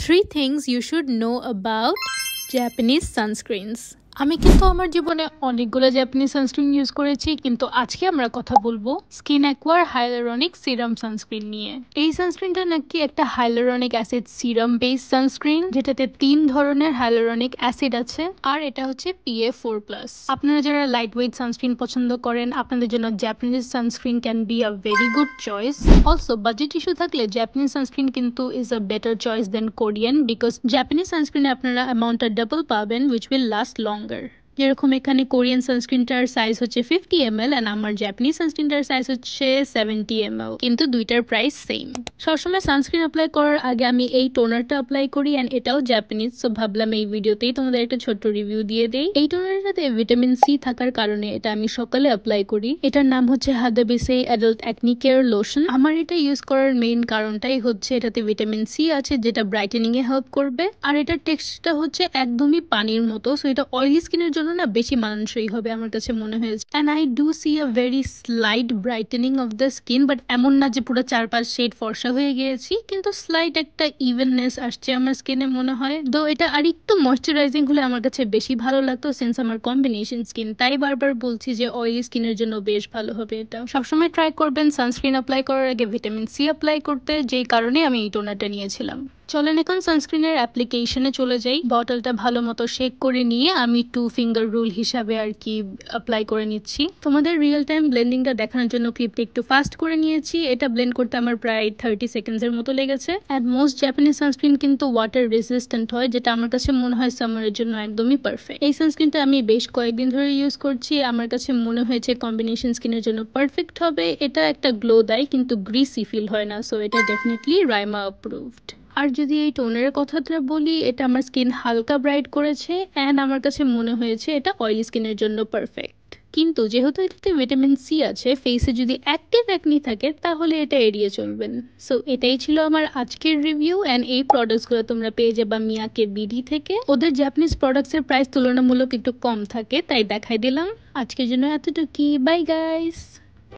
3 things you should know about Japanese sunscreens. আমি কিন্তু আমার জীবনে অনেকগুলো জাপানিজ সানস্ক্রিন ইউজ করেছি, কিন্তু আজকে আমরা কথা বলবো স্কিন অ্যাকোয়ার হাইয়ালুরনিক সিরাম সানস্ক্রিন নিয়ে। এই সানস্ক্রিনটা নাকি একটা হাইয়ালুরনিক অ্যাসিড সিরাম বেস সানস্ক্রিন, যেটাতে 3 ধরনের হাইয়ালুরনিক অ্যাসিড আছে, আর এটা হচ্ছে PA4+। আপনারা যারা লাইট ওয়েট সানস্ক্রিন পছন্দ করেন, আপনাদের জন্য Japanese sunscreen can be a very good choice. Also budget issue থাকলে জাপানিজ সানস্ক্রিন কিন্তু is a better choice than Korean, because Japanese সানস্ক্রিনে আপনারা অ্যামাউন্টটা ডাবল পাবেন, উইচ উইল লাস্ট লং। যেরকম এখানে কোরিয়ান সানস্ক্রিনটার সাইজ হচ্ছে 50 ml এন্ড আমার জাপানিজ সানস্ক্রিনটার সাইজ হচ্ছে 70 ml, কিন্তু দুইটার প্রাইস সেম। সবসময় সানস্ক্রিন অ্যাপ্লাই করার আগে আমি এই টোনারটা অ্যাপ্লাই করি, এন্ড এটাও জাপানিজ, সো ভাবলাম এই ভিডিওতেই তোমাদের একটা ছোট্ট রিভিউ দিয়ে দেই। এই টোনারটাতে ভিটামিন সি থাকার কারণে এটা আমি সকালে অ্যাপ্লাই করি। এটার নাম হচ্ছে হাদাবেসে অ্যাডাল্ট অ্যাকনি কেয়ার লোশন। আমার এটা ইউজ করার মেইন কারণটাই হচ্ছে এটাতে ভিটামিন সি আছে, যেটা ব্রাইটেনিং এ হেল্প করবে, আর এটার টেক্সচারটা হচ্ছে একদমই পানির মতো, সো এটা অয়েলি স্কিনের জন্য না বেশি মানানসই হবে আমার কাছে মনে হয়েছে। And I do see a very slight brightening of the skin, but এমন না যে পুরো 4-5 শেড ফর্সা হয়ে গিয়েছি, কিন্তু স্লাইট একটা ইভেননেস আসছে আমার স্কিনে মনে হয়। দো এটা আর একটু ময়শ্চারাইজিং হলে আমার কাছে বেশি ভালো লাগতো, সিন্স আমার কম্বিনেশন স্কিন, তাই বারবার বলছি যে অয়েলি স্কিনের জন্য বেশ ভালো হবে এটা। সবসময় ট্রাই করবেন সানস্ক্রিন অ্যাপ্লাই করার আগে ভিটামিন সি অ্যাপ্লাই করতে, যেই কারণে আমি এই টোনারটা নিয়েছিলাম। চলেন এখন সানস্ক্রিনের অ্যাপ্লিকেশনে চলে যাই। বটলটা ভালো মতো শেক করে নিয়ে আমি 2 ফিঙ্গার রুল হিসাবে আর কি অ্যাপ্লাই করে নিচ্ছি। তোমাদের রিয়েল টাইম ব্লেন্ডিংটা দেখানোর জন্য ক্লিপটা একটু ফাস্ট করে নিয়েছি। এটা ব্লেন্ড করতে আমার প্রায় 30 সেকেন্ডসের মতো লেগেছে। অ্যান্ড মোস্ট জাপানিজ সানস্ক্রিন কিন্তু ওয়াটার রেজিস্ট্যান্ট হয়, যেটা আমার কাছে মনে হয় সামারের জন্য একদমই পারফেক্ট। এই সানস্ক্রিনটা আমি বেশ কয়েকদিন ধরে ইউজ করছি, আমার কাছে মনে হয়েছে কম্বিনেশন স্কিনের জন্য পারফেক্ট হবে। এটা একটা গ্লো দেয় কিন্তু গ্রিসি ফিল হয় না, সো এটা ডেফিনেটলি রাইমা অ্যাপ্রুভড। আর যদি এই টোনের কথাটা বলি, এটা আমার স্কিন হালকা ব্রাইট করেছে, অ্যান্ড আমার কাছে মনে হয়েছে এটা অয়েলি স্কিনের জন্য পারফেক্ট। কিন্তু যেহেতু এটাতে ভিটামিন সি আছে, ফেসে যদি অ্যাক্টিভ অ্যাকনি থাকে তাহলে এটা এড়িয়ে চলবেন। সো এটাই ছিল আমার আজকের রিভিউ, অ্যান্ড এই প্রোডাক্টসগুলো তোমরা পেয়ে যাবা মিয়াকে বিডি থেকে। ওদের জাপানিজ প্রোডাক্টসের প্রাইস তুলনামূলক একটু কম থাকে, তাই দেখাই দিলাম। আজকের জন্য এতটুকুই, বাই গাইস।